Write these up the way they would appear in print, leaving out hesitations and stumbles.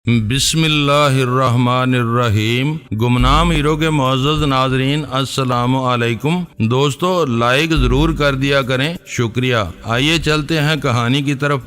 بسم اللہ الرحمن الرحیم۔ گمنام ہیرو کے معزز ناظرین السلام علیکم۔ دوستو لائک ضرور کر دیا کریں، شکریہ۔ آئیے چلتے ہیں کہانی کی طرف۔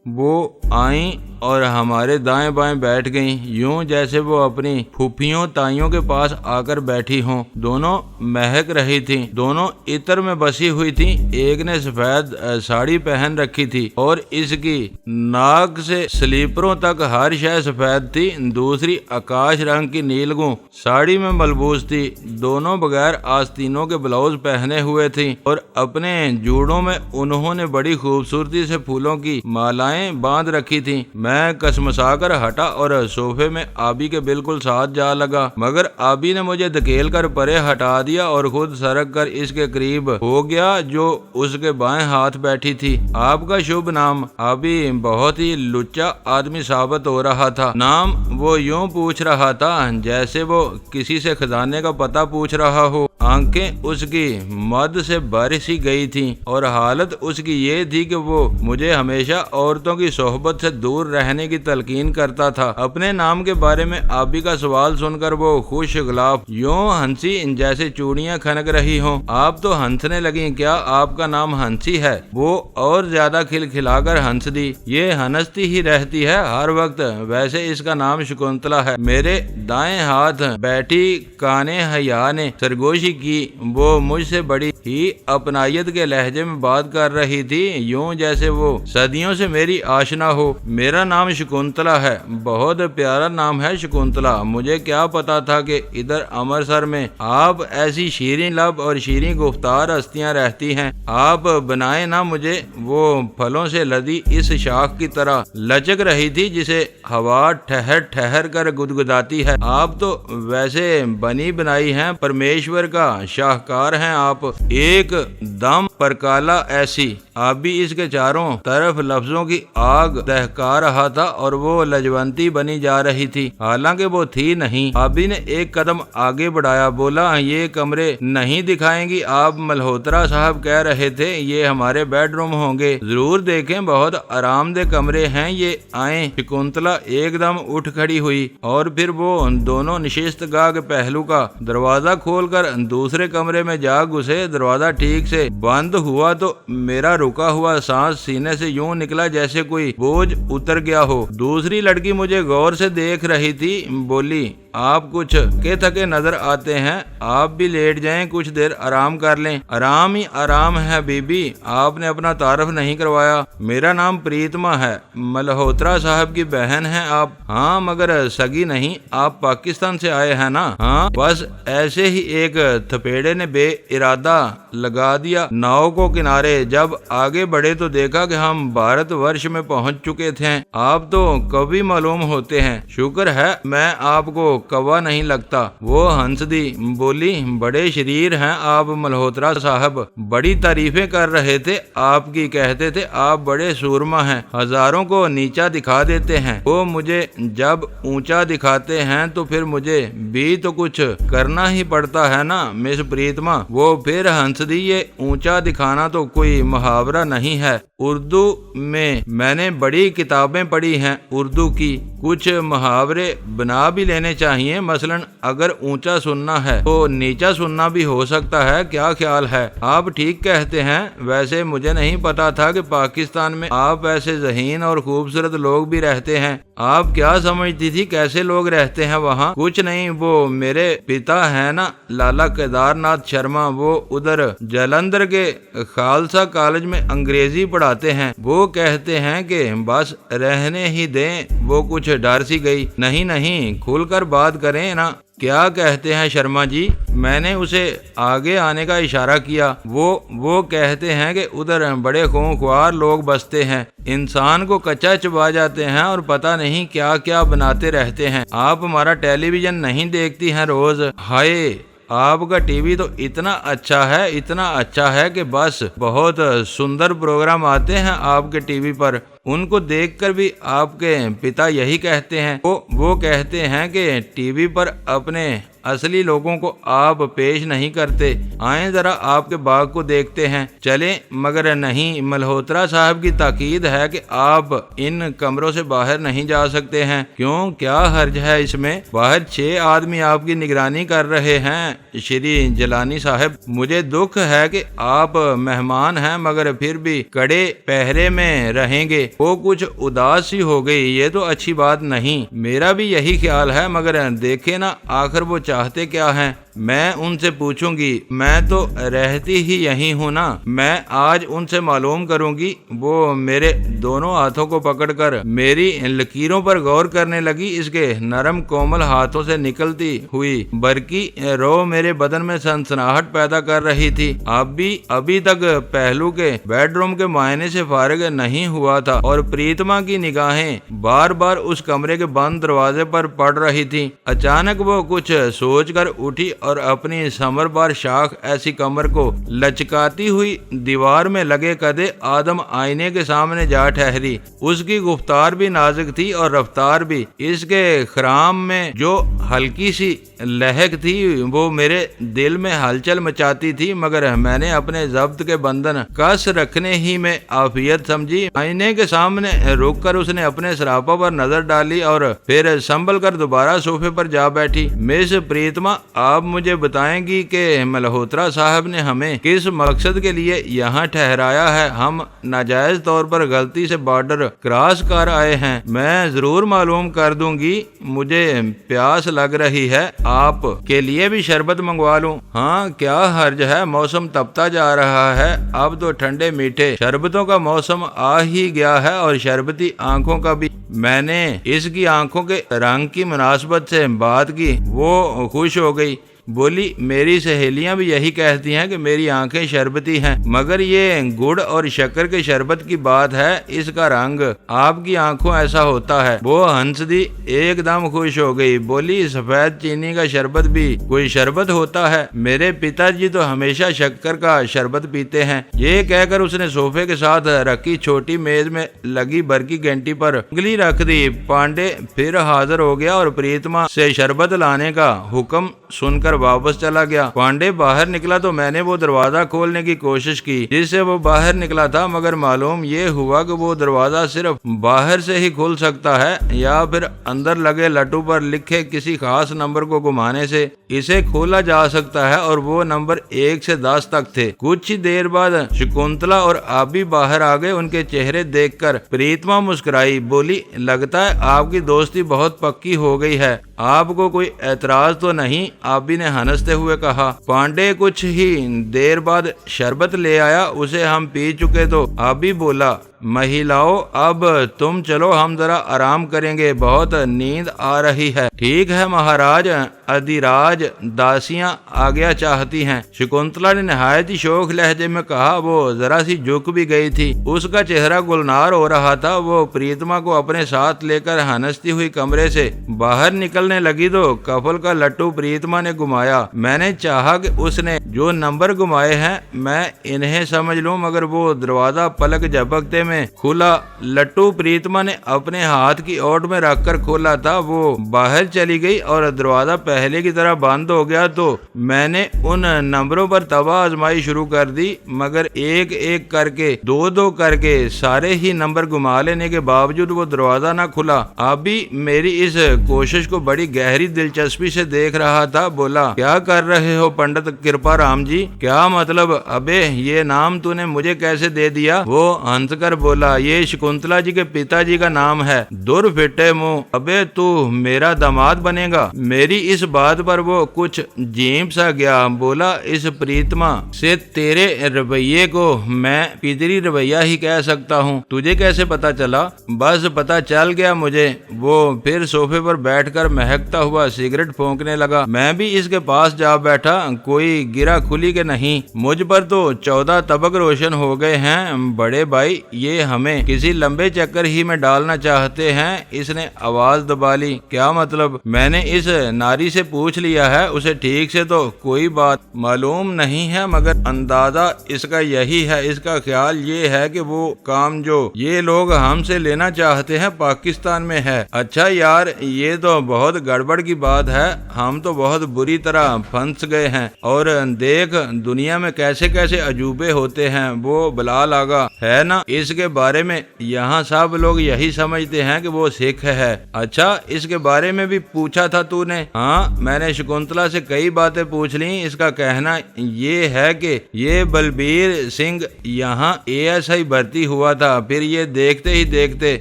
وہ آئیں اور ہمارے دائیں بائیں بیٹھ گئیں، یوں جیسے وہ اپنی پھوپھیوں تائیوں کے پاس آ کر بیٹھی ہوں۔ دونوں مہک رہی تھیں، دونوں عطر میں بسی ہوئی تھیں۔ ایک نے سفید ساڑی پہن رکھی تھی اور اس کی ناک سے سلیپروں تک ہر شے سفید تھی، دوسری آکاش رنگ کی نیلگوں ساڑی میں ملبوس تھی۔ دونوں بغیر آستینوں کے بلاؤز پہنے ہوئے تھیں اور اپنے جوڑوں میں انہوں نے بڑی خوبصورتی سے پھولوں کی مالائیں باندھ رکھی تھیں۔ میں کسمسا کر ہٹا اور صوفے میں آبی کے بالکل ساتھ جا لگا، مگر آبی نے مجھے دھکیل کر پرے ہٹا دیا اور خود سرک کر اس کے قریب ہو گیا جو اس کے بائیں ہاتھ بیٹھی تھی۔ آپ کا شبھ نام؟ آبی بہت ہی لچا آدمی ثابت ہو رہا تھا۔ نام وہ یوں پوچھ رہا تھا جیسے وہ کسی سے خزانے کا پتہ پوچھ رہا ہو۔ آنکھیں اس کی مد سے بھر سی گئی تھیں اور حالت اس کی یہ تھی کہ وہ مجھے ہمیشہ عورتوں کی صحبت سے دور رہنے کی تلقین کرتا تھا۔ اپنے نام کے بارے میں آبی کا سوال سن کر وہ خوش غلاف یوں ہنسی جیسے چوڑیاں کھنک رہی ہوں۔ آپ تو ہنسنے لگیں، کیا آپ کا نام ہنسی ہے؟ وہ اور زیادہ کھلکھلا کر ہنس دی۔ یہ ہنستی ہی رہتی ہے ہر وقت، ویسے اس کا نام شکنتلا ہے۔ میرے دائیں ہاتھ بیٹھی کانے حیا نے سرگوشی کی۔ وہ مجھ سے بڑی ہی اپنائیت کے لہجے میں بات کر رہی تھی، یوں جیسے وہ صدیوں سے میری آشنا ہو۔ میرا نام شکنتلا ہے، بہت پیارا نام ہے شکنتلا۔ مجھے کیا پتا تھا کہ ادھر امرتسر میں آپ ایسی شیریں لب اور شیریں گفتار ہستیاں رہتی ہیں۔ آپ بنائے نہ مجھے، وہ پھلوں سے لدی اس شاخ کی طرح لچک رہی تھی جسے ہوا ٹھہر ٹھہر کر گدگداتی ہے۔ آپ تو ویسے بنی بنائی ہیں، پرمیشور کا شاہکار ہیں آپ، ایک دم پرکالا ایسی۔ آبی اس کے چاروں طرف لفظوں کی آگ دہکا رہا تھا اور وہ لجونتی بنی جا رہی تھی، حالانکہ وہ تھی نہیں۔ آبی نے ایک قدم آگے بڑھایا، بولا یہ کمرے نہیں دکھائیں گی؟ آپ ملہوترا صاحب کہہ رہے تھے یہ ہمارے بیڈ روم ہوں گے، ضرور دیکھیں، بہت آرام دہ کمرے ہیں یہ، آئیں۔ شکنتلا ایک دم اٹھ کھڑی ہوئی اور پھر وہ دونوں نشست گاہ کے پہلو کا دروازہ کھول کر دوسرے کمرے میں جا گھسے۔ دروازہ ٹھیک سے بند ہوا تو میرا رکا ہوا سانس سینے سے یوں نکلا جیسے کوئی بوجھ اتر گیا ہو۔ دوسری لڑکی مجھے غور سے دیکھ رہی تھی، بولی آپ کچھ کے تھکے نظر آتے ہیں، آپ بھی لیٹ جائیں، کچھ دیر آرام کر لیں۔ آرام ہی آرام ہے بی بی، آپ نے اپنا تعارف نہیں کروایا۔ میرا نام پریتما ہے، ملہوترا صاحب کی بہن ہیں آپ؟ ہاں مگر سگی نہیں، آپ پاکستان سے آئے ہیں نا؟ ہاں۔ بس ایسے ہی ایک تھپیڑے نے بے ارادہ لگا دیا ناؤ کو کنارے۔ جب آگے بڑھے تو دیکھا کہ ہم بھارت ورش میں پہنچ چکے تھے۔ آپ تو کبھی معلوم ہوتے ہیں، شکر ہے میں آپ کو کوا نہیں لگتا۔ وہ ہنس دی، بولی بڑے شریر ہیں آپ ملہوترا صاحب، بڑی تعریفیں کر رہے تھے آپ کی، کہتے تھے آپ بڑے سورما ہیں، ہزاروں کو نیچا دکھا دیتے ہیں۔ وہ مجھے جب اونچا دکھاتے ہیں تو پھر مجھے بھی تو کچھ کرنا ہی پڑتا ہے نا مس پریتما۔ وہ پھر ہنس دی، یہ اونچا دکھانا تو کوئی محاورہ نہیں ہے، اردو میں نے بڑی کتابیں پڑھی ہیں اردو کی، کچھ محاورے بنا بھی لینے چاہیے۔ مثلاً اگر اونچا سننا ہے تو نیچا سننا بھی ہو سکتا ہے، کیا خیال ہے؟ آپ ٹھیک کہتے ہیں، ویسے مجھے نہیں پتا تھا کہ پاکستان میں آپ ایسے ذہین اور خوبصورت لوگ بھی رہتے ہیں۔ آپ کیا سمجھتی تھی کیسے لوگ رہتے ہیں وہاں؟ کچھ نہیں، وہ میرے پتا ہے نا لالا کیدار ناتھ شرما، وہ ادھر جلندھر کے خالصہ کالج میں انگریزی پڑھاتے ہیں۔ وہ کہتے ہیں کہ بس رہنے ہی دیں، وہ کچھ ڈر سی گئی۔ نہیں کھل کر بات کریں نا، کیا کہتے ہیں شرما جی؟ میں نے اسے آگے آنے کا اشارہ کیا۔ وہ کہتے ہیں کہ ادھر بڑے خونخوار لوگ بستے ہیں، انسان کو کچا چبا جاتے ہیں اور پتہ نہیں کیا کیا بناتے رہتے ہیں۔ آپ ہمارا ٹیلی ویژن نہیں دیکھتی ہیں روز؟ ہائے، آپ کا ٹی وی تو اتنا اچھا ہے کہ بس بہت سندر پروگرام آتے ہیں آپ کے ٹی وی پر، ان کو دیکھ کر بھی آپ کے پتا یہی کہتے ہیں؟ وہ کہتے ہیں کہ ٹی وی پر اپنے اصلی لوگوں کو آپ پیش نہیں کرتے۔ آئیں ذرا آپ کے باغ کو دیکھتے ہیں۔ چلیں، مگر نہیں، ملہوترا صاحب کی تاکید ہے کہ آپ ان کمروں سے باہر نہیں جا سکتے ہیں۔ کیوں، کیا حرج ہے اس میں؟ باہر 6 آدمی آپ کی نگرانی کر رہے ہیں۔ شری جیلانی صاحب، مجھے دکھ ہے کہ آپ مہمان ہیں مگر پھر بھی کڑے پہرے میں رہیں گے۔ وہ کچھ اداس سی ہو گئی۔ یہ تو اچھی بات نہیں۔ میرا بھی یہی خیال ہے، مگر دیکھے نا آخر وہ چاہتے کیا ہیں۔ میں ان سے پوچھوں گی، میں تو رہتی ہی یہی ہوں نا۔ میں آج ان سے معلوم کروں گی۔ وہ میرے دونوں ہاتھوں کو پکڑ کر میری لکیروں پر غور کرنے لگی۔ اس کے نرم کومل ہاتھوں سے نکلتی ہوئی برقی رو میرے بدن میں سنسناہٹ پیدا کر رہی تھی۔ ابھی تک پہلو کے بیڈ روم کے معائنے سے فارغ نہیں ہوا تھا اور پریتما کی نگاہیں بار بار اس کمرے کے بند دروازے پر پڑ رہی تھی۔ اچانک وہ کچھ سوچ کر اٹھی اور اپنی سمر بار شاخ ایسی کمر کو لچکاتی ہوئی دیوار میں لگے کدے آدم آئینے کے سامنے جا ٹھہری۔ اس کی گفتار بھی نازک تھی اور رفتار بھی۔ اس کے خرام میں جو ہلکی سی لہک تھی وہ میرے دل میں ہلچل مچاتی تھی، مگر میں نے اپنے ضبط کے بندھن کس رکھنے ہی میں عافیت سمجھی۔ آئینے کے سامنے رک کر اس نے اپنے سراپا پر نظر ڈالی اور پھر سنبھل کر دوبارہ صوفے پر جا بیٹھی۔ مس پریتما، آپ مجھے بتائیں گی کہ ملہوترا صاحب نے ہمیں کس مقصد کے لیے یہاں ٹھہرایا ہے؟ ہم ناجائز طور پر غلطی سے بارڈر کراس کر آئے ہیں۔ میں ضرور معلوم کر دوں گی۔ مجھے پیاس لگ رہی ہے، آپ کے لیے بھی شربت منگوا لوں؟ ہاں، کیا حرج ہے، موسم تپتا جا رہا ہے، اب تو ٹھنڈے میٹھے شربتوں کا موسم آ ہی گیا ہے اور شربتی آنکھوں کا بھی۔ میں نے اس کی آنکھوں کے رنگ کی مناسبت سے بات کی، وہ خوش ہو گئی، بولی میری سہیلیاں بھی یہی کہتی ہیں کہ میری آنکھیں شربتی ہیں، مگر یہ گڑ اور شکر کے شربت کی بات ہے، اس کا رنگ آپ کی آنکھوں ایسا ہوتا ہے۔ وہ ہنس دی ایک دم خوش ہو گئی، بولی سفید چینی کا شربت بھی کوئی شربت ہوتا ہے؟ میرے پتا جی تو ہمیشہ شکر کا شربت پیتے ہیں۔ یہ کہہ کر اس نے صوفے کے ساتھ رکھی چھوٹی میز میں لگی برقی گھنٹی پر انگلی رکھ دی۔ پانڈے پھر حاضر ہو گیا اور پریتما سے شربت لانے کا حکم سن کر واپس چلا گیا۔ پانڈے باہر نکلا تو میں نے وہ دروازہ کھولنے کی کوشش کی جس سے وہ باہر نکلا تھا، مگر معلوم یہ ہوا کہ وہ دروازہ صرف باہر سے ہی کھل سکتا ہے یا پھر اندر لگے لٹو پر لکھے کسی خاص نمبر کو گھمانے سے اسے کھولا جا سکتا ہے، اور وہ نمبر 1 سے 10 تک تھے۔ کچھ دیر بعد شکنتلا اور آبی باہر آ گئے۔ ان کے چہرے دیکھ کر پریتما مسکرائی، بولی لگتا ہے آپ کی دوستی بہت پکی ہو گئی ہے، آپ کو کوئی اعتراض تو نہیں؟ آبی نے ہنستے ہوئے کہا۔ پانڈے کچھ ہی دیر بعد شربت لے آیا، اسے ہم پی چکے تو آبی بولا، مہیلاؤ اب تم چلو، ہم ذرا آرام کریں گے، بہت نیند آ رہی ہے۔ ٹھیک ہے مہاراج، ادھیراج داسیاں آگیا چاہتی ہیں، شکنتلا نے نہایت ہی شوخ لہجے میں کہا۔ وہ ذرا سی جھک بھی گئی تھی، اس کا چہرہ گلنار ہو رہا تھا۔ وہ پریتما کو اپنے ساتھ لے کر ہنستی ہوئی کمرے سے باہر نکلنے لگی تو کفل کا لٹو پریتما نے گھمایا۔ میں نے چاہا کہ اس نے جو نمبر گھمائے ہیں میں انہیں سمجھ لوں، مگر وہ دروازہ پلک جھپکتے میں کھلا۔ لٹو پریتما نے اپنے ہاتھ کی اوٹ میں رکھ کر کھولا تھا۔ وہ باہر چلی گئی اور دروازہ پہلے کی طرح بند ہو گیا تو میں نے ان نمبروں پر تباہ آزمائی شروع کر دی، مگر ایک ایک کر کے دو کر کے سارے ہی نمبر گھما لینے کے باوجود وہ دروازہ نہ کھلا۔ ابھی میری اس کوشش کو بڑی گہری دلچسپی سے دیکھ رہا تھا، بولا کیا کر رہے ہو پنڈت کرپا رام جی؟ کیا مطلب؟ ابے یہ نام تو نے مجھے کیسے دے دیا؟ وہ ہنس کر بولا، یہ شکنتلا جی کے پتا جی کا نام ہے۔ دور پھٹے منہ، ابے تو میرا داماد بنے گا؟ میری اس بات پر وہ کچھ جھیپ سا گیا، بولا اس پریتما سے تیرے رویے کو میں پدری رویہ ہی کہہ سکتا ہوں، تجھے کیسے پتا چلا؟ بس پتا چل گیا مجھے۔ وہ پھر صوفے پر بیٹھ کر مہکتا ہوا سگریٹ پھونکنے لگا۔ میں بھی اس کے پاس جا بیٹھا، کوئی گرا کھلی کے نہیں، مجھ پر تو 14 طبق روشن ہو گئے ہیں بڑے بھائی، یہ ہمیں کسی لمبے چکر ہی میں ڈالنا چاہتے ہیں۔ اس نے آواز دبا لی۔ کیا مطلب؟ میں نے اس ناری سے پوچھ لیا ہے، اسے ٹھیک سے تو کوئی بات معلوم نہیں ہے، مگر اندازہ اس کا یہی ہے۔ اس کا خیال یہ ہے کہ وہ کام جو یہ لوگ ہم سے لینا چاہتے ہیں پاکستان میں ہے۔ اچھا یار، یہ تو بہت گڑبڑ کی بات ہے، ہم تو بہت بری طرح پھنس گئے ہیں۔ اور دیکھ دنیا میں کیسے کیسے عجوبے ہوتے ہیں، وہ بلال آغا ہے نا، اس کے بارے میں یہاں سب لوگ یہی سمجھتے ہیں کہ وہ سکھ ہے۔ اچھا، اس کے بارے میں بھی پوچھا تھا تو نے؟ ہاں، میں نے شکنتلا سے کئی باتیں پوچھ لیں۔ اس کا کہنا یہ ہے کہ یہ بلبیر سنگھ یہاں ASI بھرتی ہوا تھا، پھر یہ دیکھتے ہی دیکھتے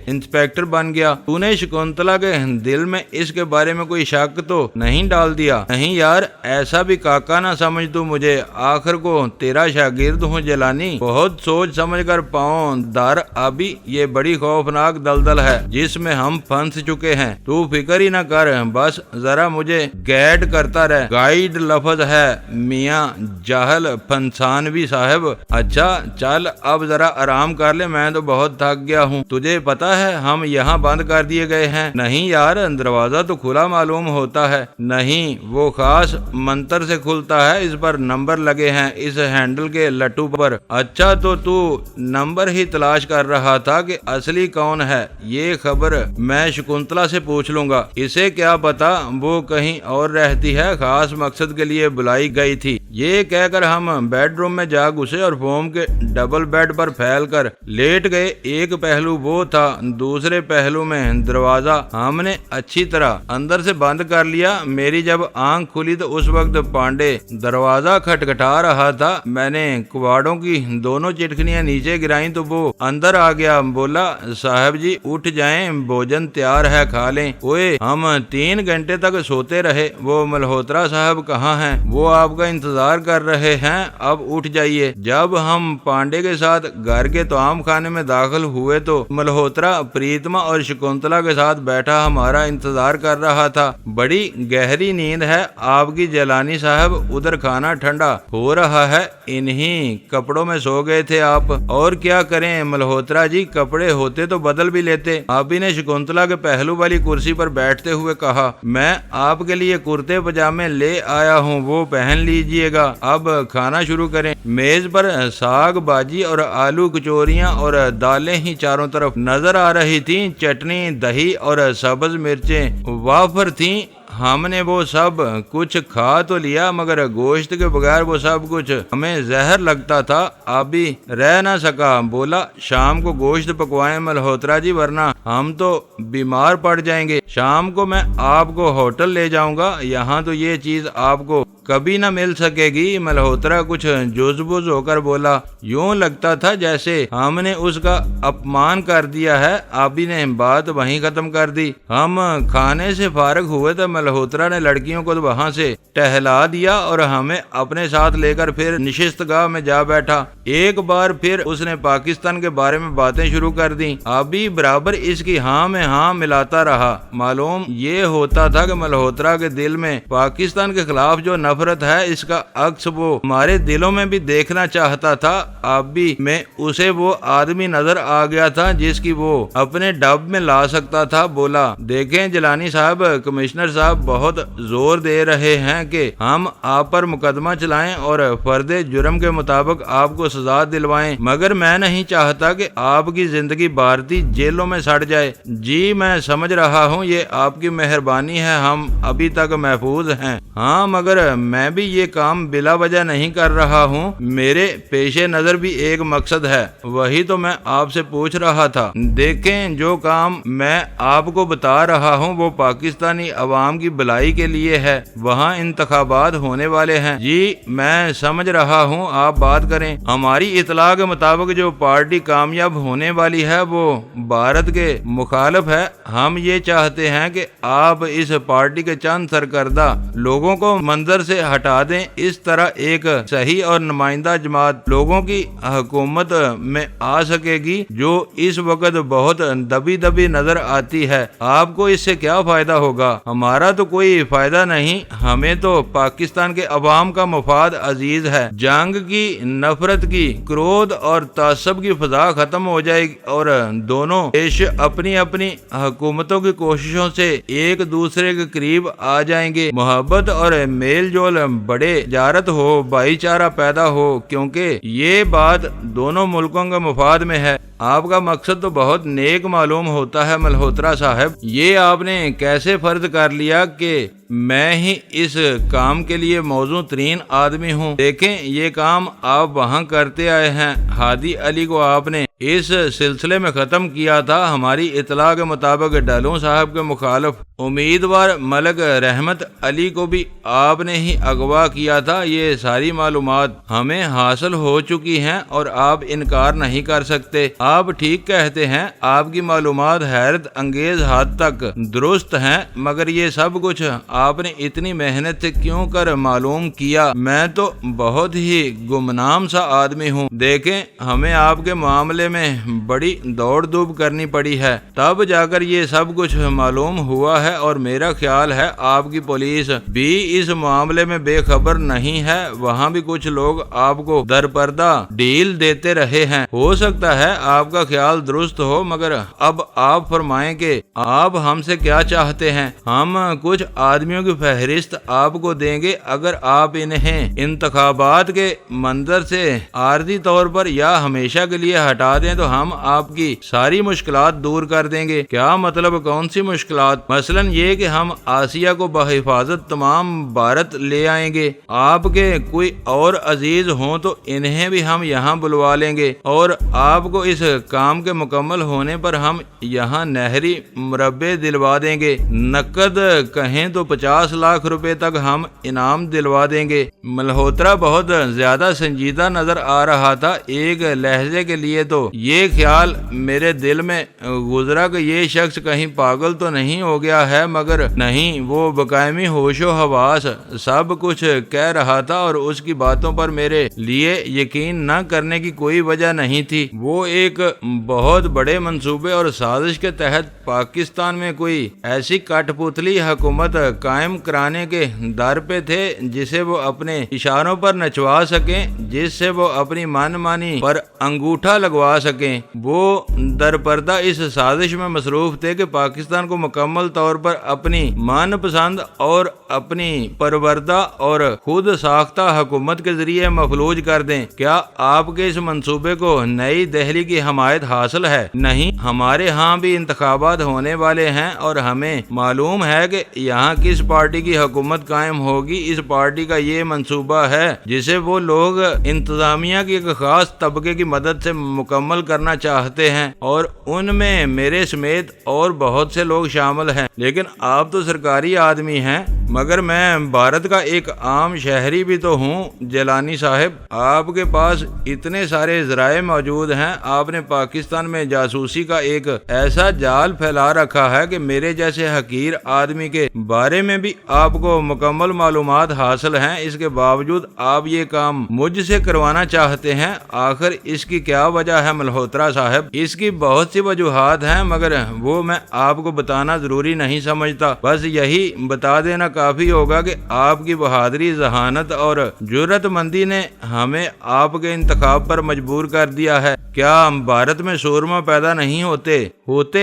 انسپیکٹر بن گیا۔ تو نے شکنتلا کے دل میں اس کے بارے میں کوئی شک تو نہیں ڈال دیا؟ نہیں یار، ایسا بھی کاکا نہ سمجھ تو مجھے، آخر کو تیرا شاگرد ہوں جیلانی۔ بہت سوچ سمجھ کر پاؤں دار ابھی یہ بڑی خوفناک دلدل ہے جس میں ہم پھنس چکے ہیں۔ تو فکر ہی نہ کر، بس ذرا مجھے گائیڈ کرتا رہ۔ گائیڈ لفظ ہے میاں جاہل پھنسانوی صاحب۔ اچھا چل اب ذرا آرام کر لے، میں تو بہت تھک گیا ہوں۔ تجھے پتا ہے ہم یہاں بند کر دیے گئے ہیں؟ نہیں یار، دروازہ تو کھلا معلوم ہوتا ہے۔ نہیں، وہ خاص منتر سے کھلتا ہے، اس پر نمبر لگے ہیں، اس ہینڈل کے لٹو پر۔ اچھا تو نمبر ہی تلاش کر رہا تھا کہ اصلی کون ہے؟ یہ خبر میں شکنتلا سے پوچھ لوں گا، اسے کیا پتا وہ کہیں اور رہتی ہے، خاص مقصد کے لیے بلائی گئی تھی۔ یہ کہہ کر ہم بیڈ روم میں جا گھسے اور فوم کے ڈبل بیڈ پر پھیل کر لیٹ گئے۔ ایک پہلو وہ تھا، دوسرے پہلو میں دروازہ ہم نے اچھی طرح اندر سے بند کر لیا۔ میری جب آنکھ کھلی تو اس وقت پانڈے دروازہ کھٹکھٹا رہا تھا۔ میں نے کواڑوں کی دونوں چٹکنیاں نیچے گرائیں تو وہ اندر آ گیا۔ بولا، صاحب جی اٹھ جائیں، بھوجن تیار ہے، کھا لیں۔ اوئے، ہم 3 گھنٹے تک سوتے رہے۔ وہ ملہوترا صاحب کہاں ہیں؟ وہ آپ کا انتظار کر رہے ہیں، اب اٹھ جائیے۔ جب ہم پانڈے کے ساتھ گھر کے طعام خانے میں داخل ہوئے تو ملہوترا پریتما اور شکنتلا کے ساتھ بیٹھا ہمارا انتظار کر رہا تھا۔ بڑی گہری نیند ہے آپ کی جیلانی صاحب، ادھر کھانا ٹھنڈا ہو رہا ہے، انہی کپڑوں میں سو گئے تھے آپ؟ اور کیا کریں ملہوترا جی، کپڑے ہوتے تو بدل بھی لیتے۔ آبی نے شکنتلا کے پہلو والی کرسی پر بیٹھتے ہوئے کہا، میں آپ کے لیے کرتے پجامے لے آیا ہوں، وہ پہن لیجئے گا۔ اب کھانا شروع کریں۔ میز پر ساگ بھاجی اور آلو کچوریاں اور دالیں ہی چاروں طرف نظر آ رہی تھیں، چٹنی، دہی اور سبز مرچیں وافر تھیں۔ ہم نے وہ سب کچھ کھا تو لیا، مگر گوشت کے بغیر وہ سب کچھ ہمیں زہر لگتا تھا۔ ابھی رہ نہ سکا، بولا، شام کو گوشت پکوائیں ملہوترا جی، ورنہ ہم تو بیمار پڑ جائیں گے۔ شام کو میں آپ کو ہوٹل لے جاؤں گا، یہاں تو یہ چیز آپ کو کبھی نہ مل سکے گی۔ ملہوترا کچھ جوزبوز ہو کر بولا، یوں لگتا تھا جیسے ہم نے اس کا اپمان کر دیا ہے۔ آبی نے بات وہیں ختم کر دی۔ ہم کھانے سے فارغ ہوئے تو ملہوترا نے لڑکیوں کو وہاں سے ٹہلا دیا اور ہمیں اپنے ساتھ لے کر پھر نشست گاہ میں جا بیٹھا۔ ایک بار پھر اس نے پاکستان کے بارے میں باتیں شروع کر دیں۔ آبی برابر اس کی ہاں میں ہاں ملاتا رہا۔ معلوم یہ ہوتا تھا کہ ملہوترا کے دل میں پاکستان کے خلاف جو نفرت ہے، اس کا عکس وہ ہمارے دلوں میں بھی دیکھنا چاہتا تھا۔ آبی میں اسے وہ آدمی نظر آ گیا تھا جس کی وہ اپنے ڈب میں لا سکتا تھا۔ بولا، دیکھیں جیلانی صاحب، کمشنر صاحب بہت زور دے رہے ہیں کہ ہم آپ پر مقدمہ چلائیں اور فرد جرم کے مطابق آپ کو سزا دلوائیں، مگر میں نہیں چاہتا کہ آپ کی زندگی بھارتی جیلوں میں سڑ جائے۔ جی میں سمجھ رہا ہوں، یہ آپ کی مہربانی ہے، ہم ابھی تک محفوظ ہیں۔ ہاں، مگر میں بھی یہ کام بلا وجہ نہیں کر رہا ہوں، میرے پیش نظر بھی ایک مقصد ہے، وہی تو میں آپ سے پوچھ رہا تھا۔ دیکھیں، جو کام میں آپ کو بتا رہا ہوں وہ پاکستانی عوام کی بھلائی کے لیے ہے۔ وہاں انتخابات ہونے والے ہیں۔ جی میں سمجھ رہا ہوں، آپ بات کریں۔ ہماری اطلاع کے مطابق جو پارٹی کامیاب ہونے والی ہے وہ بھارت کے مخالف ہے۔ ہم یہ چاہتے ہیں کہ آپ اس پارٹی کے چند سرکردہ لوگوں کو منظر سے سے ہٹا دیں۔ اس طرح ایک صحیح اور نمائندہ جماعت لوگوں کی حکومت میں آ سکے گی جو اس وقت بہت دبی دبی نظر آتی ہے۔ آپ کو اس سے کیا فائدہ ہوگا؟ ہمارا تو کوئی فائدہ نہیں، ہمیں تو پاکستان کے عوام کا مفاد عزیز ہے۔ جنگ کی، نفرت کی، کرودھ اور تعصب کی فضا ختم ہو جائے گی اور دونوں دیش اپنی اپنی حکومتوں کی کوششوں سے ایک دوسرے کے قریب آ جائیں گے۔ محبت اور میل جول بڑے، تجارت ہو، بھائی چارہ پیدا ہو، کیونکہ یہ بات دونوں ملکوں کے مفاد میں ہے۔ آپ کا مقصد تو بہت نیک معلوم ہوتا ہے ملہوترا صاحب، یہ آپ نے کیسے فرض کر لیا کہ میں ہی اس کام کے لیے موزوں ترین آدمی ہوں؟ دیکھیں، یہ کام آپ وہاں کرتے آئے ہیں۔ ہادی علی کو آپ نے اس سلسلے میں ختم کیا تھا۔ ہماری اطلاع کے مطابق ڈھلوں صاحب کے مخالف امیدوار ملک رحمت علی کو بھی آپ نے ہی اغوا کیا تھا۔ یہ ساری معلومات ہمیں حاصل ہو چکی ہیں اور آپ انکار نہیں کر سکتے۔ آپ ٹھیک کہتے ہیں، آپ کی معلومات حیرت انگیز حد تک درست ہیں، مگر یہ سب کچھ آپ نے اتنی محنت سے کیوں کر معلوم کیا؟ میں تو بہت ہی گمنام سا آدمی ہوں۔ دیکھیں، ہمیں آپ کے معاملے میں بڑی دوڑ دھوپ کرنی پڑی ہے، تب جا کر یہ سب کچھ معلوم ہوا ہے، اور میرا خیال ہے آپ کی پولیس بھی اس معاملے میں بے خبر نہیں ہے۔ وہاں بھی کچھ لوگ آپ کو درپردہ ڈیل دیتے رہے ہیں۔ ہو سکتا ہے آپ کا خیال درست ہو، مگر اب آپ فرمائیں کہ آپ ہم سے کیا چاہتے ہیں؟ ہم کچھ آدمیوں کی فہرست آپ کو دیں گے، اگر آپ انہیں انتخابات کے منظر سے عارضی طور پر یا ہمیشہ کے لیے ہٹا دیں تو ہم آپ کی ساری مشکلات دور کر دیں گے۔ کیا مطلب؟ کون سی مشکلات؟ مثلا یہ کہ ہم آسیہ کو بحفاظت تمام بھارت لے آئیں گے۔ آپ کے کوئی اور عزیز ہوں تو انہیں بھی ہم یہاں بلوا لیں گے، اور آپ کو اس کام کے مکمل ہونے پر ہم یہاں نہری مربع دلوا دیں گے۔ نقد کہیں تو 50 لاکھ روپے تک ہم انعام دلوا دیں گے۔ ملہوترا بہت زیادہ سنجیدہ نظر آ رہا تھا۔ ایک لہجے کے لیے تو یہ خیال میرے دل میں گزرا کہ یہ شخص کہیں پاگل تو نہیں ہو گیا ہے، مگر نہیں، وہ بقائمی ہوش و حواس سب کچھ کہہ رہا تھا، اور اس کی باتوں پر میرے لیے یقین نہ کرنے کی کوئی وجہ نہیں تھی۔ وہ ایک بہت بڑے منصوبے اور سازش کے تحت پاکستان میں کوئی ایسی کٹ پتلی حکومت قائم کرانے کے در پہ تھے جسے وہ اپنے اشاروں پر نچوا سکیں، جس سے وہ اپنی من مانی پر انگوٹھا لگوا سکیں۔ وہ درپردہ اس سازش میں مصروف تھے کہ پاکستان کو مکمل طور پر اپنی من پسند اور اپنی پروردہ اور خود ساختہ حکومت کے ذریعے مفلوج کر دیں۔ کیا آپ کے اس منصوبے کو نئی دہلی کی حمایت حاصل ہے؟ نہیں، ہمارے ہاں بھی انتخابات ہونے والے ہیں اور ہمیں معلوم ہے کہ یہاں کس پارٹی کی حکومت قائم ہوگی۔ اس پارٹی کا یہ منصوبہ ہے جسے وہ لوگ انتظامیہ کی ایک خاص طبقے کی مدد سے مکمل کرنا چاہتے ہیں، اور ان میں میرے سمیت اور بہت سے لوگ شامل ہیں۔ لیکن آپ تو سرکاری آدمی ہیں، مگر میں بھارت کا ایک عام شہری بھی تو ہوں۔ جیلانی صاحب، آپ کے پاس اتنے سارے ذرائع موجود ہیں، آپ نے پاکستان میں جاسوسی کا ایک ایسا جال پھیلا رکھا ہے کہ میرے جیسے حقیر آدمی کے بارے میں بھی آپ کو مکمل معلومات حاصل ہیں۔ اس کے باوجود آپ یہ کام مجھ سے کروانا چاہتے ہیں۔ آخر اس کی کیا وجہ ہے ملہوترا صاحب؟ اس کی بہت سی وجوہات ہیں، مگر وہ میں آپ کو بتانا ضروری نہیں سمجھتا۔ بس یہی بتا دینا کافی ہوگا کہ آپ کی بہادری، ذہانت اور جرأت مندی نے ہمیں آپ کے انتخاب پر مجبور کر دیا ہے۔ کیا بھارت میں سورما پیدا نہیں ہوتے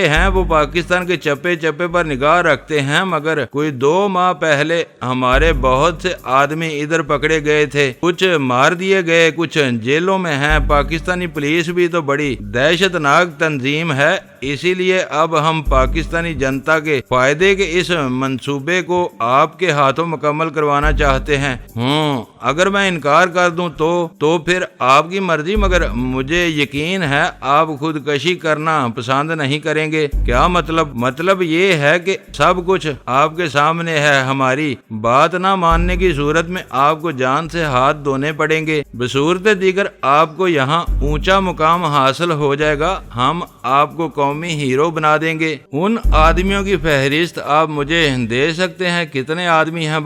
ہیں؟ وہ پاکستان کے چپے چپے پر نگاہ رکھتے ہیں، مگر کوئی 2 ماہ پہلے ہمارے بہت سے آدمی ادھر پکڑے گئے تھے، کچھ مار دیے گئے، کچھ جیلوں میں ہیں۔ پاکستانی پولیس بھی تو بڑی دہشت ناک تنظیم ہے، اسی لیے اب ہم پاکستانی جنتا کے فائدے کے اس منصوبے کو آپ کے ہاتھوں مکمل کروانا چاہتے ہیں۔ اگر میں انکار کر دوں تو پھر آپ کی مرضی، مگر مجھے یقین ہے آپ خودکشی کرنا پسند نہیں کریں گے۔ کیا مطلب؟ مطلب یہ ہے کہ سب کچھ آپ کے سامنے ہے۔ ہماری بات نہ ماننے کی صورت میں آپ کو جان سے ہاتھ دھونے پڑیں گے، بصورت دیگر آپ کو یہاں اونچا مقام حاصل ہو جائے گا، ہم آپ کو قومی ہیرو بنا دیں گے۔ ان آدمیوں کی فہرست آپ مجھے دے سکتے ہیں؟ کتنے کتنے آدمی ہیں؟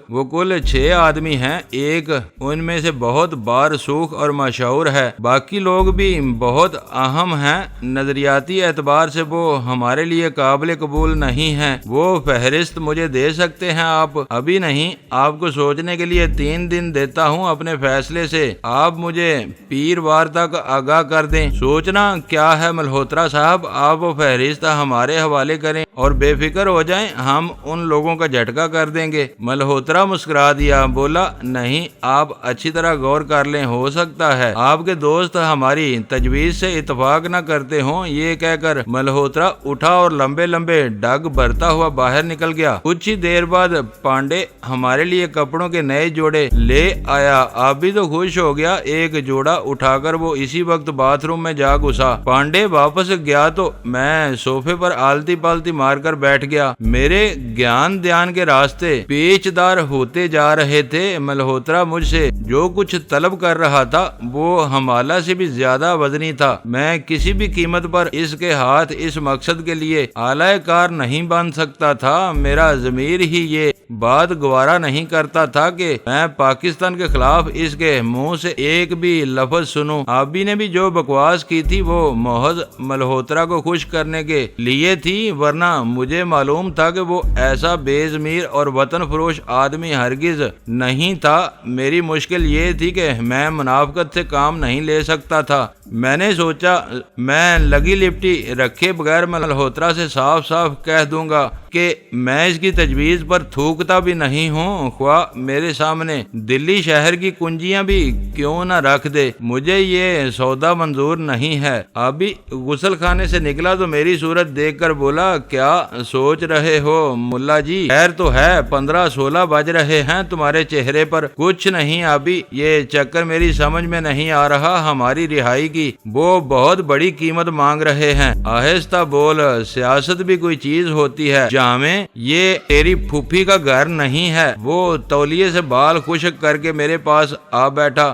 وہ کل 6 آدمی ہیں۔ ایک ان میں سے بہت بارسوخ اور مشہور ہے، باقی لوگ بھی بہت اہم ہیں، نظریاتی اعتبار سے وہ ہمارے لیے قابل قبول نہیں ہیں۔ وہ فہرست مجھے دے سکتے ہیں آپ؟ ابھی نہیں، آپ کو سوچنے کے لیے 3 دن دیتا ہوں اپنے فیصلے سے۔ آپ مجھے پیر وار تک آگاہ کر دیں۔ سوچنا کیا ہے ملہوترا صاحب، آپ وہ فہرست ہمارے حوالے کریں اور بے فکر ہو جائیں، ہم ان لوگوں کا جھٹکا کر دیں گے۔ ملہوترا مسکرا دیا، بولا نہیں، آپ اچھی طرح غور کر لیں، ہو سکتا ہے آپ کے دوست ہماری تجویز سے اتفاق نہ کرتے ہوں۔ یہ کہہ کر ملہوترا اٹھا اور لمبے لمبے ڈگ بھرتا ہوا باہر نکل گیا۔ کچھ ہی دیر بعد پانڈے ہمارے لیے کپڑوں کے نئے جوڑے لے آیا۔ آپ بھی تو خوش ہو گیا۔ ایک جوڑا اٹھا کر وہ اسی وقت باتھ روم میں جا گھسا۔ پانڈے واپس گیا تو میں صوفے پر آلتی پالتی مار کر بیٹھ گیا۔ میرے گیان دھیان کے راستے پیچ دار ہوتے جا رہے تھے۔ ملہوترا مجھ سے جو کچھ طلب کر رہا تھا وہ حمالہ سے بھی زیادہ وزنی تھا۔ میں کسی بھی قیمت پر اس کے ہاتھ اس مقصد کے لیے اعلی کار نہیں بن سکتا تھا۔ میرا ضمیر ہی یہ بات گوارا نہیں کرتا تھا کہ میں پاکستان کے خلاف اس کے منہ سے ایک بھی لفظ سنوں۔ آبی نے بھی جو بکواس کی تھی وہ محض ملہوترا کو خوش کرنے کے لیے تھی، ورنہ مجھے معلوم تھا کہ وہ ایسا بے ضمیر اور وطن فروش آدمی ہرگز نہیں تھا۔ میری مشکل یہ تھی کہ میں منافقت سے کام نہیں لے سکتا تھا۔ میں نے سوچا میں لگی لپٹی رکھے بغیر ملہوترا سے صاف صاف کہہ دوں گا کہ میں اس کی تجویز پر تھوکتا بھی نہیں ہوں، خواہ میرے سامنے دلی شہر کی کنجیاں بھی کیوں نہ رکھ دے، مجھے یہ سودا منظور نہیں ہے۔ ابھی غسل خانے سے نکلا تو میری صورت دیکھ کر بولا، کیا سوچ رہے ہو ملا جی؟ خیر تو ہے، 15-16 بج رہے ہیں تمہارے چہرے پر۔ کچھ نہیں ابھی، یہ چکر میری سمجھ میں نہیں آ رہا۔ ہماری رہائی کی وہ بہت بڑی قیمت مانگ رہے ہیں۔ آہستہ بول، سیاست بھی کوئی چیز ہوتی ہے جامع، یہ تیری پھوپھی کا گھر نہیں ہے۔ وہ تولیے سے بال خشک کر کے میرے پاس آ بیٹھا۔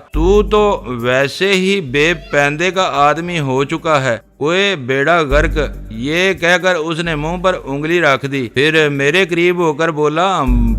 تو ویسے ہی بے پیندے کا آدمی ہو چکا ہے، کوئی بیڑا غرق۔ یہ کہہ کر اس نے منہ پر انگلی رکھ دی، پھر میرے قریب ہو کر بولا،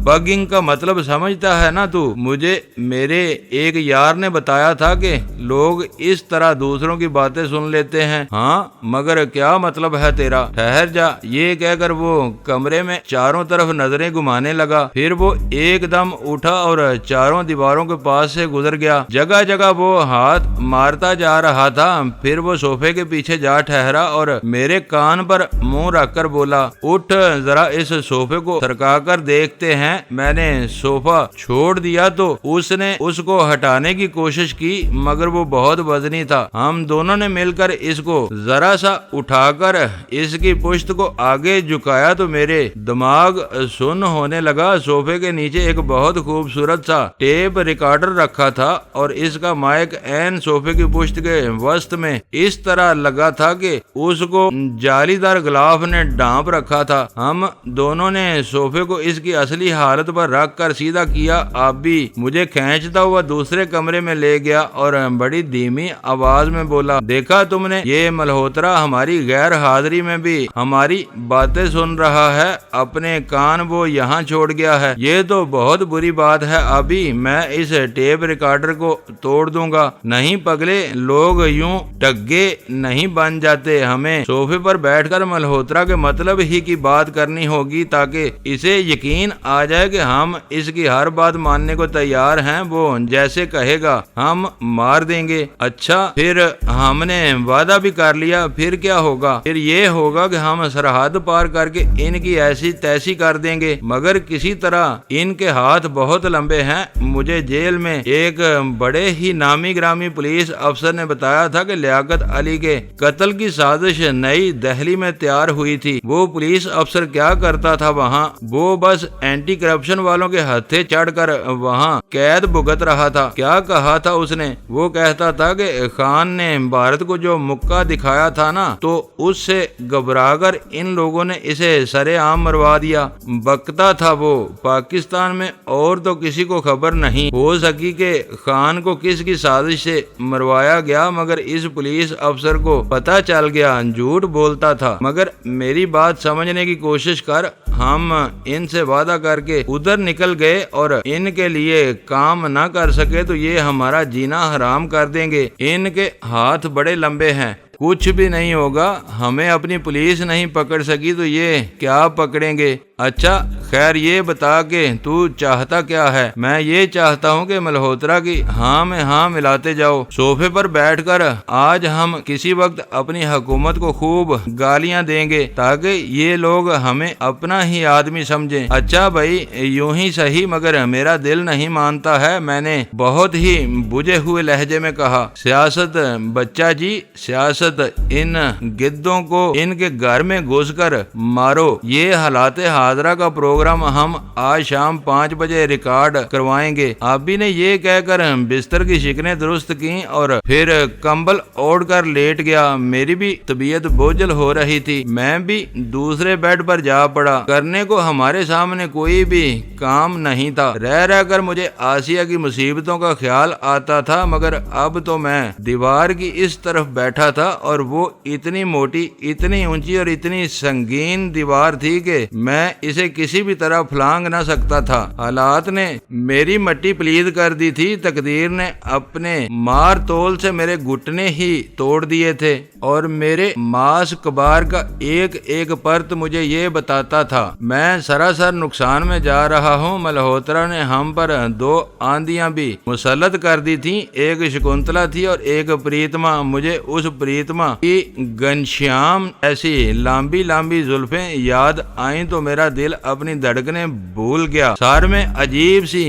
بگنگ کا مطلب سمجھتا ہے نا تو؟ مجھے میرے ایک یار نے بتایا تھا کہ لوگ اس طرح دوسروں کی باتیں سن لیتے ہیں۔ ہاں، مگر کیا مطلب ہے تیرا؟ ٹھہر جا۔ یہ کہہ کر وہ کمرے میں چاروں طرف نظریں گھمانے لگا، پھر وہ ایک دم اٹھا اور چاروں دیواروں کے پاس سے گزر گیا۔ جگہ جگہ وہ ہاتھ مارتا جا رہا تھا، پھر وہ صوفے کے پیچھے جا ٹھہرا اور میرے کان پر منہ رکھ کر بولا، اٹھ ذرا اس صوفے کو سرکا کر دیکھتے ہیں۔ میں نے صوفہ چھوڑ دیا تو اس نے اس کو ہٹانے کی کوشش کی، مگر وہ بہت وزنی تھا۔ ہم دونوں نے مل کر اس کو ذرا سا اٹھا کر اس کی پشت کو آگے جھکایا تو میرے دماغ سن ہونے لگا۔ صوفے کے نیچے ایک بہت خوبصورت سا ٹیپ ریکارڈر رکھا تھا اور اس کا مائک عین صوفے کی پشت کے وسط میں اس طرح لگا تھا کہ اس کو جالی دار غلاف نے ڈھانپ رکھا تھا۔ ہم دونوں نے صوفے کو اس کی اصلی حالت پر رکھ کر سیدھا کیا۔ آپ بھی مجھے کھینچتا ہوا دوسرے کمرے میں لے گیا اور بڑی دھیمی آواز میں بولا، دیکھا تم نے، یہ ملہوترا ہماری غیر حاضری میں بھی ہماری باتیں سن رہا ہے، اپنے کان وہ یہاں چھوڑ گیا ہے۔ یہ تو بہت بری بات ہے۔ ابھی میں اس ٹیپ ریکارڈر کو توڑ دوں گا۔ نہیں پگلے، لوگ یوں ٹگے نہیں بن جاتے۔ ہمیں صوفے پر بیٹھ کر ملہوترا کے مطلب ہی کی بات کرنی ہوگی تاکہ اسے یقین آ جائے کہ ہم اس کی ہر بات ماننے کو تیار ہیں۔ وہ جیسے کہے گا ہم مار دیں گے۔ اچھا، پھر ہم نے وعدہ بھی کر لیا، پھر کیا ہوگا؟ پھر یہ ہوگا کہ ہم سرحد پار کر کے ان کی ایسی تیسی کر دیں گے، مگر کسی طرح ان کے ہاتھ بہت لمبے ہیں۔ مجھے جیل میں ایک بڑے ہی نامی گرامی پولیس افسر نے بتایا تھا کہ لیاقت علی کے قتل کی سازش نئی دہلی میں تیار ہوئی تھی۔ وہ پولیس افسر کیا کرتا تھا وہاں؟ وہ بس اینٹی کرپشن والوں کے ہتھے چڑھ کر وہاں قید بھگت رہا تھا۔ کیا کہا تھا اس نے؟ وہ کہتا تھا کہ خان نے بھارت کو جو مکہ دکھایا تھا نا، تو اس سے گھبرا کر ان لوگوں نے اسے سرے عام مروا دیا۔ بکتا تھا وہ، پاکستان میں اور تو کسی کو خبر نہیں ہو سکی کہ خان کو کس کی سازش سے مروایا گیا، مگر اس پولیس افسر کو پتہ چل گیا۔ جھوٹ بولتا تھا، مگر میری بات سمجھنے کی کوشش کر۔ ہم ان سے وعدہ کر کے کے ادھر نکل گئے اور ان کے لیے کام نہ کر سکے تو یہ ہمارا جینا حرام کر دیں گے۔ ان کے ہاتھ بڑے لمبے ہیں، کچھ بھی نہیں ہوگا، ہمیں اپنی پولیس نہیں پکڑ سکی تو یہ کیا پکڑیں گے۔ اچھا خیر یہ بتا کہ تو چاہتا کیا ہے؟ میں یہ چاہتا ہوں کہ ملہوترا کی ہاں میں ہاں ملاتے جاؤ، صوفے پر بیٹھ کر آج ہم کسی وقت اپنی حکومت کو خوب گالیاں دیں گے تاکہ یہ لوگ ہمیں اپنا ہی آدمی سمجھیں۔ اچھا بھائی یوں ہی صحیح، مگر میرا دل نہیں مانتا ہے، میں نے بہت ہی بجھے ہوئے لہجے میں کہا۔ سیاست بچہ جی، سیاست ان گدوں کو ان کے گھر میں گھس کر مارو۔ یہ حالات حاضرہ کا پروگرام ہم آج شام 5 بجے ریکارڈ کروائیں گے۔ آبی نے یہ کہہ کر بستر کی شکنیں درست کی اور پھر کمبل اوڑھ کر لیٹ گیا۔ میری بھی طبیعت بوجھل ہو رہی تھی، میں بھی دوسرے بیڈ پر جا پڑا۔ کرنے کو ہمارے سامنے کوئی بھی کام نہیں تھا، رہ کر مجھے آسیہ کی مصیبتوں کا خیال آتا تھا، مگر اب تو میں دیوار کی اس طرف بیٹھا تھا اور وہ اتنی موٹی، اتنی اونچی اور اتنی سنگین دیوار تھی کہ میں اسے کسی بھی طرح پھلانگ نہ سکتا تھا۔ حالات نے میری مٹی پلید کر دی تھی، تقدیر نے اپنے مار تول سے میرے گھٹنے ہی توڑ دیے تھے اور میرے ماس کبار کا ایک ایک پرت مجھے یہ بتاتا تھا میں سراسر نقصان میں جا رہا ہوں۔ ملہوترا نے ہم پر 2 آندیاں بھی مسلط کر دی تھیں، ایک شکنتلا تھی اور ایک پریتما۔ مجھے اس پریتما کی گھنشیام ایسی لمبی لمبی زلفیں یاد آئیں تو میرا دل اپنی دھڑکنیں بھول گیا۔ سار میں عجیب سی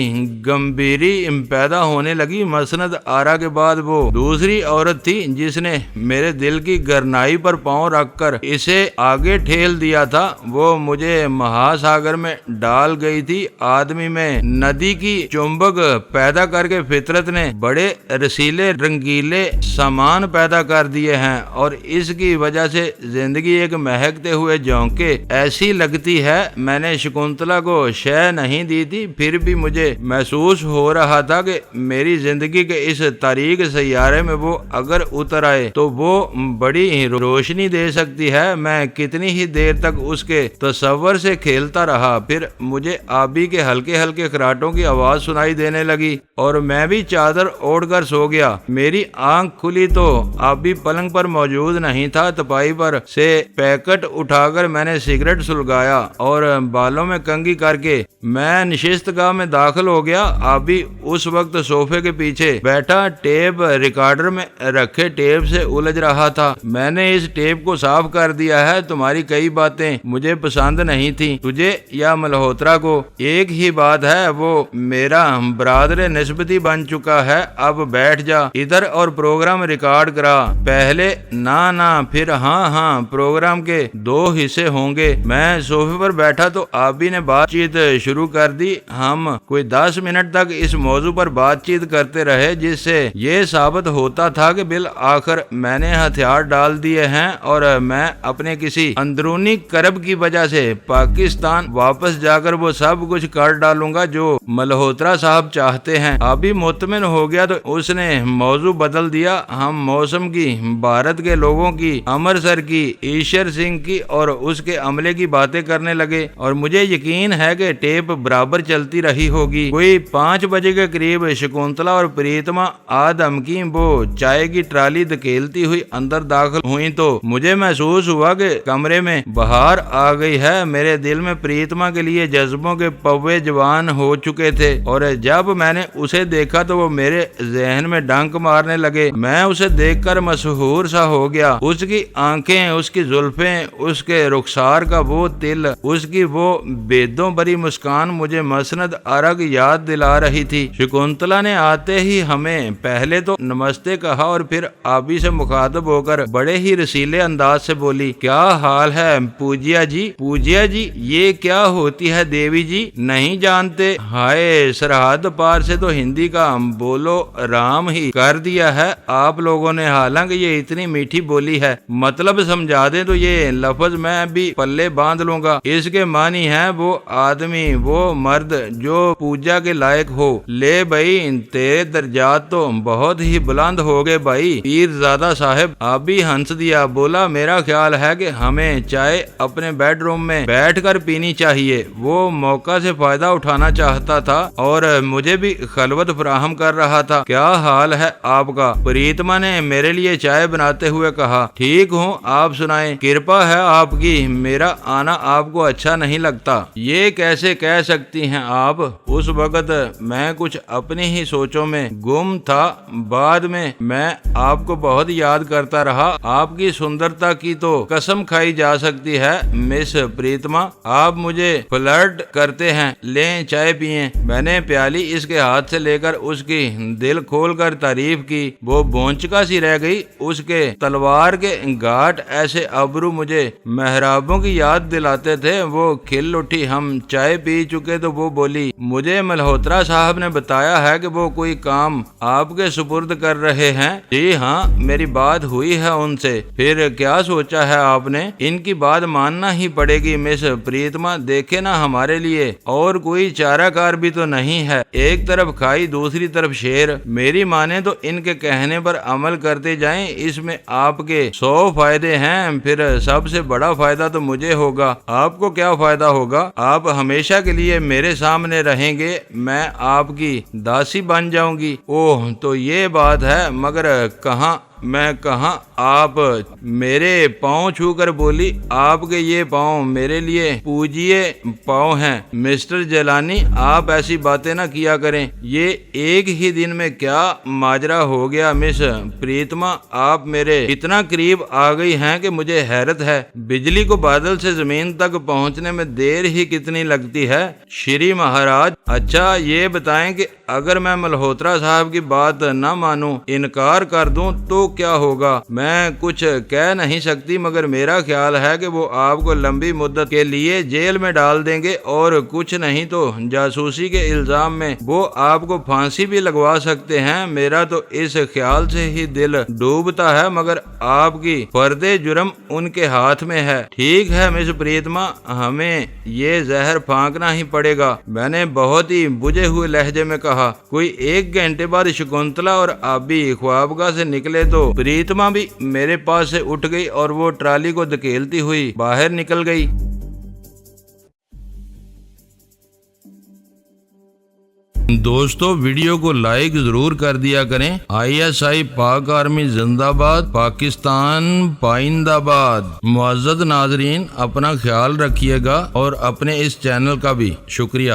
گمبھیری پیدا ہونے لگی۔ مسند آرا کے بعد وہ دوسری عورت تھی جس نے میرے دل کی گرنائی پر پاؤں رکھ کر اسے آگے ٹھیل دیا تھا۔ وہ مجھے مہاساگر میں ڈال گئی تھی۔ آدمی میں ندی کی چمبک پیدا کر کے فطرت نے بڑے رسیلے رنگیلے سامان پیدا کر دیے ہیں اور اس کی وجہ سے زندگی ایک مہکتے ہوئے جھونکے ایسی لگتی ہے۔ میں نے شکنتلا کو شے نہیں دی تھی، پھر بھی مجھے محسوس ہو رہا تھا کہ میری زندگی کے اس تاریک سیارے میں وہ اگر اتر آئے تو وہ بڑی روشنی دے سکتی ہے۔ میں کتنی ہی دیر تک اس کے تصور سے کھیلتا رہا، پھر مجھے آبی کے ہلکے ہلکے خراٹوں کی آواز سنائی دینے لگی اور میں بھی چادر اوڑھ کر سو گیا۔ میری آنکھ کھلی تو آبی پلنگ پر موجود نہیں تھا۔ تپائی پر سے پیکٹ اٹھا کر میں نے سگریٹ سلگایا اور بالوں میں کنگھی کر کے میں نشست گاہ میں داخل ہو گیا۔ آبی اس وقت صوفے کے پیچھے بیٹھا ٹیپ ریکارڈر میں رکھے ٹیپ سے الجھ رہا تھا۔ میں نے اس ٹیپ کو صاف کر دیا ہے، تمہاری کئی باتیں مجھے پسند نہیں تھی، تجھے یا ملہوترا کو ایک ہی بات ہے، وہ میرا برادر نسبتی بن چکا ہے۔ اب بیٹھ جا ادھر اور پروگرام ریکارڈ کرا، پہلے نہ پھر ہاں۔ پروگرام کے 2 حصے ہوں گے۔ میں صوفے پر بیٹھا تو آبی نے بات چیت شروع کر دی۔ ہم کوئی 10 منٹ تک اس موضوع پر بات چیت کرتے رہے جس سے یہ ثابت ہوتا تھا کہ بالآخر میں نے ہتھیار ڈال دیے ہیں اور میں اپنے کسی اندرونی کرب کی وجہ سے پاکستان واپس جا کر وہ سب کچھ کر ڈالوں گا جو ملہوترا صاحب چاہتے ہیں۔ آبی مطمئن ہو گیا تو اس نے موضوع بدل دیا۔ ہم موسم کی، بھارت کے لوگوں کی، امرتسر کی، ایشور سنگھ کی اور اس کے عملے کی باتیں کرنے لگے اور مجھے یقین ہے کہ ٹیپ برابر چلتی رہی ہوگی۔ کوئی 5 بجے کے قریب شکنتلا اور پریتما آدم کی وہ چائے کی ٹرالی دھکیلتی ہوئی اندر داخل ہوئی تو مجھے محسوس ہوا کہ کمرے میں بہار آ گئی ہے۔ میرے دل میں پریتما کے لیے جذبوں کے پوے جوان ہو چکے تھے اور جب میں نے اسے دیکھا تو وہ میرے ذہن میں ڈنک مارنے لگے۔ میں اسے دیکھ کر مسحور سا ہو گیا۔ اس کی آنکھیں، اس کی زلفیں، اس کے رخسار کا وہ تل، اس کی وہ بیدوں بری مسکان مجھے مسند آرا کی یاد دلا رہی تھی۔ شکنتلا نے آتے ہی ہمیں پہلے تو نمستے کہا اور پھر آبی سے مخاطب ہو کر بڑے ہی رسیلے انداز سے بولی، کیا حال ہے پوجیا جی؟ پوجیا جی یہ کیا ہوتی ہے دیوی جی؟ نہیں جانتے؟ ہائے سرحد پار سے تو ہندی کا بولو رام ہی کر دیا ہے آپ لوگوں نے، حالانکہ یہ اتنی میٹھی بولی ہے۔ مطلب سمجھا دیں تو یہ لفظ میں بھی پلے باندھ لوں گا۔ اس کے معنی ہے ہے وہ آدمی، وہ مرد جو پوجا کے لائق ہو۔ لے بھائی تیرے درجات تو بہت ہی بلند ہو گئے بھائی۔ پیر زادہ صاحب آپ بھی ہنس دیا، بولا میرا خیال ہے کہ ہمیں چائے اپنے بیڈ روم میں بیٹھ کر پینی چاہیے۔ وہ موقع سے فائدہ اٹھانا چاہتا تھا اور مجھے بھی خلوت فراہم کر رہا تھا۔ کیا حال ہے آپ کا؟ پریتما نے میرے لیے چائے بناتے ہوئے کہا۔ ٹھیک ہوں، آپ سنائیں۔ کرپا ہے آپ کی، میرا آنا آپ کو اچھا نہیں لگتا۔ یہ کیسے کہہ سکتی ہیں آپ؟ اس وقت میں کچھ اپنی ہی سوچوں میں گم تھا۔ بعد میں آپ کو بہت یاد کرتا رہا۔ آپ کی سندرتا کی تو قسم کھائی جا سکتی ہے مس پریتما۔ آپ مجھے فلرٹ کرتے ہیں۔ لیں چائے پیئیں۔ میں نے پیالی اس کے ہاتھ سے لے کر اس کی دل کھول کر تعریف کی۔ وہ بونچکا سی رہ گئی۔ اس کے تلوار کے گھاٹ ایسے ابرو مجھے محرابوں کی یاد دلاتے تھے۔ وہ کھل اٹھی۔ ہم چائے پی چکے تو وہ بولی، مجھے ملہوترا صاحب نے بتایا ہے کہ وہ کوئی کام آپ کے سپرد کر رہے ہیں۔ جی ہاں، میری بات ہوئی ہے ان سے۔ پھر کیا سوچا ہے آپ نے؟ ان کی بات ماننا ہی پڑے گی مس پریتما۔ دیکھے نا، ہمارے لیے اور کوئی چارہ کار بھی تو نہیں ہے۔ ایک طرف کھائی دوسری طرف شیر۔ میری مانے تو ان کے کہنے پر عمل کرتے جائیں، اس میں آپ کے 100 فائدے ہیں۔ پھر سب سے بڑا فائدہ تو مجھے ہوگا۔ آپ کو کیا فائدہ ہوگا؟ آپ ہمیشہ کے لیے میرے سامنے رہیں گے، میں آپ کی داسی بن جاؤں گی۔ اوہ تو یہ بات ہے، مگر کہاں میں کہاں؟ آپ میرے پاؤں چھو کر بولی، آپ کے یہ پاؤں میرے لیے پوجیے پاؤں ہیں۔ مسٹر جیلانی، آپ ایسی باتیں نہ کیا کریں۔ یہ ایک ہی دن میں کیا ماجرا ہو گیا مس پریتما؟ آپ میرے اتنا قریب آ گئی ہیں کہ مجھے حیرت ہے۔ بجلی کو بادل سے زمین تک پہنچنے میں دیر ہی کتنی لگتی ہے شری مہاراج؟ اچھا یہ بتائیں کہ اگر میں ملہوترا صاحب کی بات نہ مانوں، انکار کر دوں تو کیا ہوگا؟ میں کچھ کہہ نہیں سکتی، مگر میرا خیال ہے کہ وہ آپ کو لمبی مدت کے لیے جیل میں ڈال دیں گے، اور کچھ نہیں تو جاسوسی کے الزام میں وہ آپ کو پھانسی بھی لگوا سکتے ہیں۔ میرا تو اس خیال سے ہی دل ڈوبتا ہے، مگر آپ کی فرد جرم ان کے ہاتھ میں ہے۔ ٹھیک ہے مس پریتما، ہمیں یہ زہر پھانکنا ہی پڑے گا، میں نے بہت ہی بجھے ہوئے لہجے میں کہا۔ کوئی 1 گھنٹے بعد شکنتلا اور آپ بھی خوابگاہ سے نکلے تو پریتما بھی میرے پاس سے اٹھ گئی اور وہ ٹرالی کو دھکیلتی ہوئی باہر نکل گئی۔ دوستو ویڈیو کو لائک ضرور کر دیا کریں۔ ISI پاک آرمی زندہ باد، پاکستان پائندہ باد۔ معزز ناظرین، اپنا خیال رکھیے گا اور اپنے اس چینل کا بھی شکریہ۔